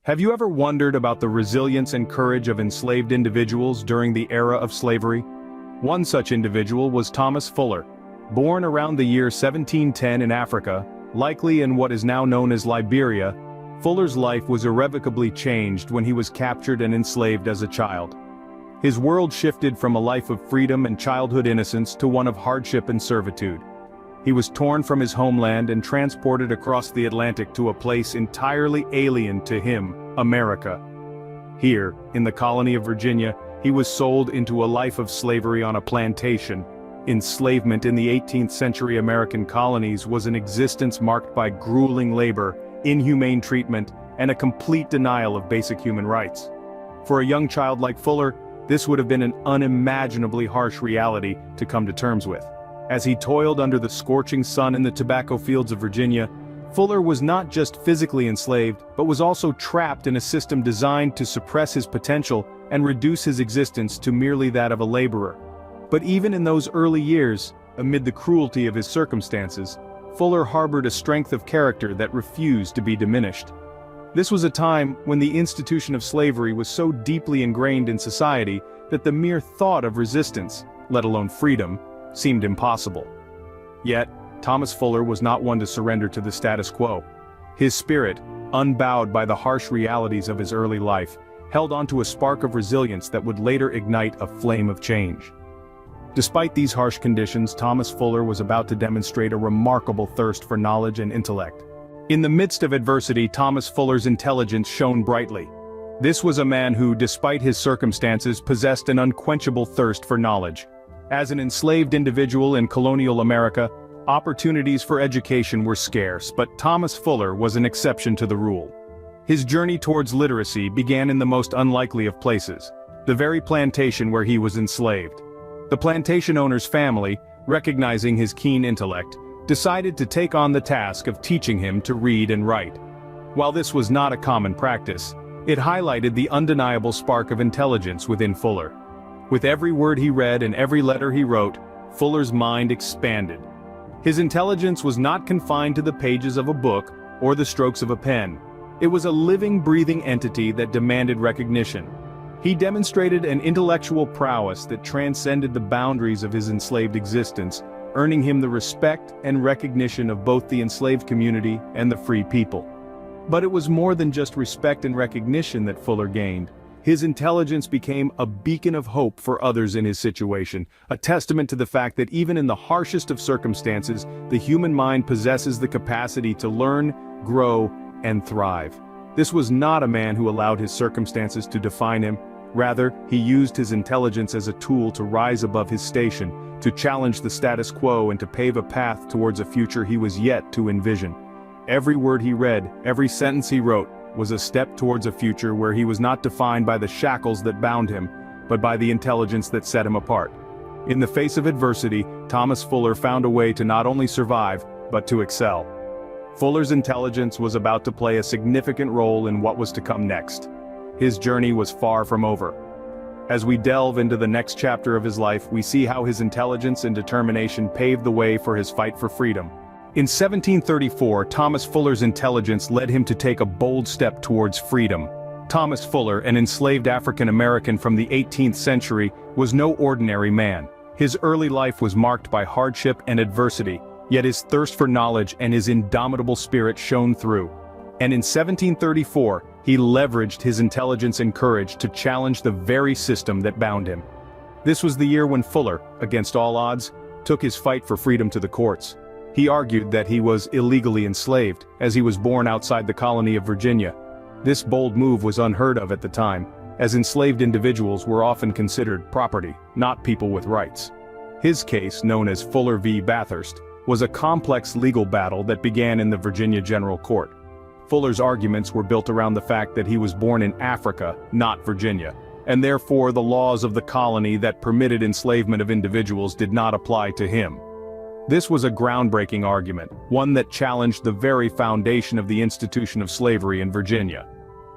Have you ever wondered about the resilience and courage of enslaved individuals during the era of slavery? One such individual was Thomas Fuller. Born around the year 1710 in Africa, likely in what is now known as Liberia, Fuller's life was irrevocably changed when he was captured and enslaved as a child. His world shifted from a life of freedom and childhood innocence to one of hardship and servitude. He was torn from his homeland and transported across the Atlantic to a place entirely alien to him, America. Here, in the colony of Virginia, he was sold into a life of slavery on a plantation. Enslavement in the 18th century American colonies was an existence marked by grueling labor, inhumane treatment, and a complete denial of basic human rights. For a young child like Fuller, this would have been an unimaginably harsh reality to come to terms with. As he toiled under the scorching sun in the tobacco fields of Virginia, Fuller was not just physically enslaved, but was also trapped in a system designed to suppress his potential and reduce his existence to merely that of a laborer. But even in those early years, amid the cruelty of his circumstances, Fuller harbored a strength of character that refused to be diminished. This was a time when the institution of slavery was so deeply ingrained in society that the mere thought of resistance, let alone freedom, seemed impossible. Yet, Thomas Fuller was not one to surrender to the status quo. His spirit, unbowed by the harsh realities of his early life, held onto a spark of resilience that would later ignite a flame of change. Despite these harsh conditions, Thomas Fuller was about to demonstrate a remarkable thirst for knowledge and intellect. In the midst of adversity, Thomas Fuller's intelligence shone brightly. This was a man who, despite his circumstances, possessed an unquenchable thirst for knowledge. As an enslaved individual in colonial America, opportunities for education were scarce, but Thomas Fuller was an exception to the rule. His journey towards literacy began in the most unlikely of places, the very plantation where he was enslaved. The plantation owner's family, recognizing his keen intellect, decided to take on the task of teaching him to read and write. While this was not a common practice, it highlighted the undeniable spark of intelligence within Fuller. With every word he read and every letter he wrote, Fuller's mind expanded. His intelligence was not confined to the pages of a book or the strokes of a pen. It was a living, breathing entity that demanded recognition. He demonstrated an intellectual prowess that transcended the boundaries of his enslaved existence, earning him the respect and recognition of both the enslaved community and the free people. But it was more than just respect and recognition that Fuller gained. His intelligence became a beacon of hope for others in his situation, a testament to the fact that even in the harshest of circumstances, the human mind possesses the capacity to learn, grow, and thrive. This was not a man who allowed his circumstances to define him. Rather, he used his intelligence as a tool to rise above his station, to challenge the status quo and to pave a path towards a future he was yet to envision. Every word he read, every sentence he wrote, was a step towards a future where he was not defined by the shackles that bound him, but by the intelligence that set him apart. In the face of adversity, Thomas Fuller found a way to not only survive, but to excel. Fuller's intelligence was about to play a significant role in what was to come next. His journey was far from over. As we delve into the next chapter of his life, we see how his intelligence and determination paved the way for his fight for freedom. In 1734, Thomas Fuller's intelligence led him to take a bold step towards freedom. Thomas Fuller, an enslaved African American from the 18th century, was no ordinary man. His early life was marked by hardship and adversity, yet his thirst for knowledge and his indomitable spirit shone through. And in 1734, he leveraged his intelligence and courage to challenge the very system that bound him. This was the year when Fuller, against all odds, took his fight for freedom to the courts. He argued that he was illegally enslaved, as he was born outside the colony of Virginia. This bold move was unheard of at the time, as enslaved individuals were often considered property, not people with rights. His case, known as Fuller v. Bathurst, was a complex legal battle that began in the Virginia General Court. Fuller's arguments were built around the fact that he was born in Africa, not Virginia, and therefore the laws of the colony that permitted enslavement of individuals did not apply to him. This was a groundbreaking argument, one that challenged the very foundation of the institution of slavery in Virginia.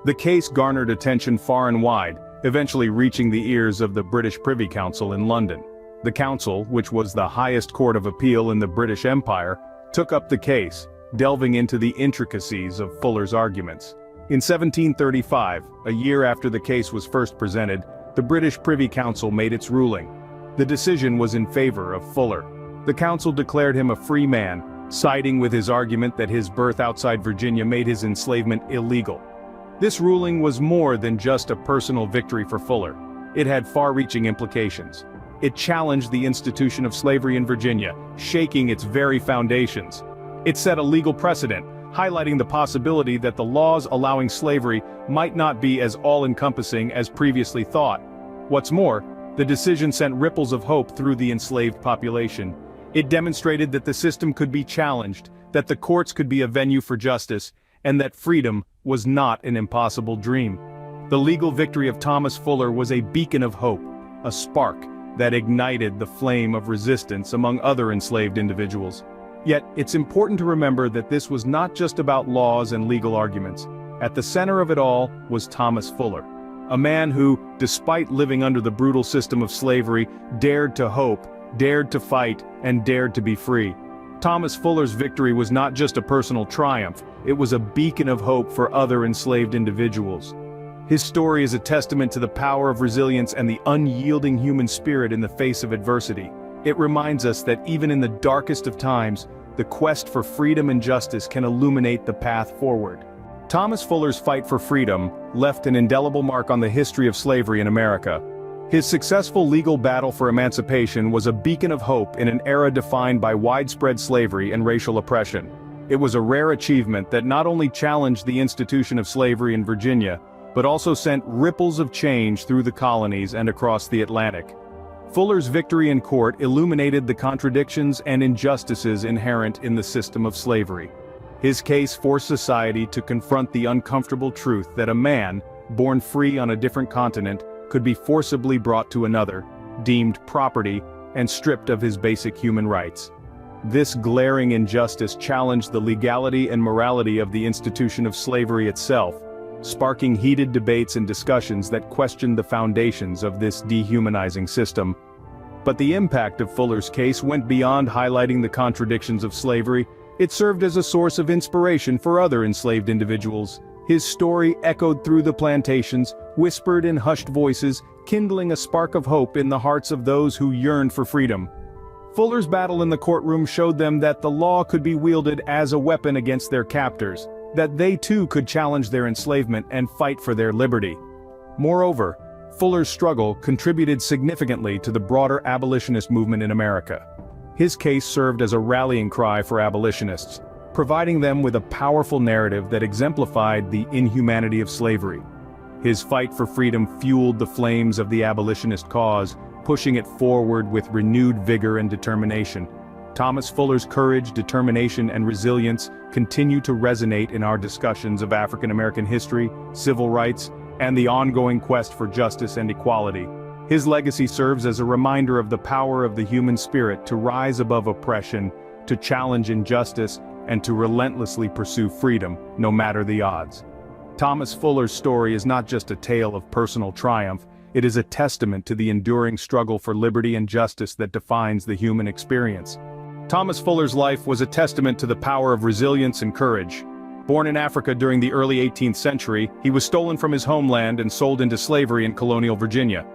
The case garnered attention far and wide, eventually reaching the ears of the British Privy Council in London. The council, which was the highest court of appeal in the British Empire, took up the case, delving into the intricacies of Fuller's arguments. In 1735, a year after the case was first presented, the British Privy Council made its ruling. The decision was in favor of Fuller. The council declared him a free man, siding with his argument that his birth outside Virginia made his enslavement illegal. This ruling was more than just a personal victory for Fuller. It had far-reaching implications. It challenged the institution of slavery in Virginia, shaking its very foundations. It set a legal precedent, highlighting the possibility that the laws allowing slavery might not be as all-encompassing as previously thought. What's more, the decision sent ripples of hope through the enslaved population. It demonstrated that the system could be challenged, that the courts could be a venue for justice, and that freedom was not an impossible dream. The legal victory of Thomas Fuller was a beacon of hope, a spark that ignited the flame of resistance among other enslaved individuals. Yet, it's important to remember that this was not just about laws and legal arguments. At the center of it all was Thomas Fuller, a man who, despite living under the brutal system of slavery, dared to hope, dared to fight, and dared to be free. Thomas Fuller's victory was not just a personal triumph, it was a beacon of hope for other enslaved individuals. His story is a testament to the power of resilience and the unyielding human spirit in the face of adversity. It reminds us that even in the darkest of times, the quest for freedom and justice can illuminate the path forward. Thomas Fuller's fight for freedom left an indelible mark on the history of slavery in America. His successful legal battle for emancipation was a beacon of hope in an era defined by widespread slavery and racial oppression. It was a rare achievement that not only challenged the institution of slavery in Virginia, but also sent ripples of change through the colonies and across the Atlantic. Fuller's victory in court illuminated the contradictions and injustices inherent in the system of slavery. His case forced society to confront the uncomfortable truth that a man, born free on a different continent, could be forcibly brought to another, deemed property, and stripped of his basic human rights. This glaring injustice challenged the legality and morality of the institution of slavery itself, sparking heated debates and discussions that questioned the foundations of this dehumanizing system. But the impact of Fuller's case went beyond highlighting the contradictions of slavery. It served as a source of inspiration for other enslaved individuals. His story echoed through the plantations, whispered in hushed voices, kindling a spark of hope in the hearts of those who yearned for freedom. Fuller's battle in the courtroom showed them that the law could be wielded as a weapon against their captors, that they too could challenge their enslavement and fight for their liberty. Moreover, Fuller's struggle contributed significantly to the broader abolitionist movement in America. His case served as a rallying cry for abolitionists, providing them with a powerful narrative that exemplified the inhumanity of slavery. His fight for freedom fueled the flames of the abolitionist cause, pushing it forward with renewed vigor and determination. Thomas Fuller's courage, determination, and resilience continue to resonate in our discussions of African American history, civil rights, and the ongoing quest for justice and equality. His legacy serves as a reminder of the power of the human spirit to rise above oppression, to challenge injustice, and to relentlessly pursue freedom, no matter the odds. Thomas Fuller's story is not just a tale of personal triumph, it is a testament to the enduring struggle for liberty and justice that defines the human experience. Thomas Fuller's life was a testament to the power of resilience and courage. Born in Africa during the early 18th century, he was stolen from his homeland and sold into slavery in colonial Virginia.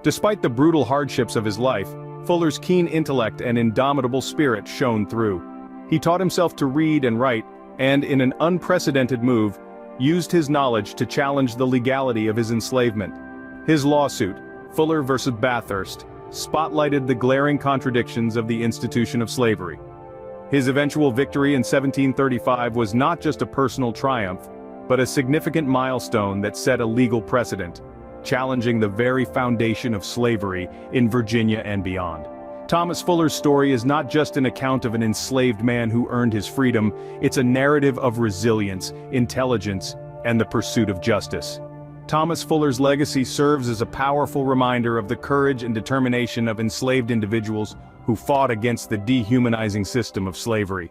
Despite the brutal hardships of his life, Fuller's keen intellect and indomitable spirit shone through. He taught himself to read and write, and in an unprecedented move, used his knowledge to challenge the legality of his enslavement. His lawsuit, Fuller v. Bathurst, spotlighted the glaring contradictions of the institution of slavery. His eventual victory in 1735 was not just a personal triumph, but a significant milestone that set a legal precedent, challenging the very foundation of slavery in Virginia and beyond. Thomas Fuller's story is not just an account of an enslaved man who earned his freedom, it's a narrative of resilience, intelligence, and the pursuit of justice. Thomas Fuller's legacy serves as a powerful reminder of the courage and determination of enslaved individuals who fought against the dehumanizing system of slavery.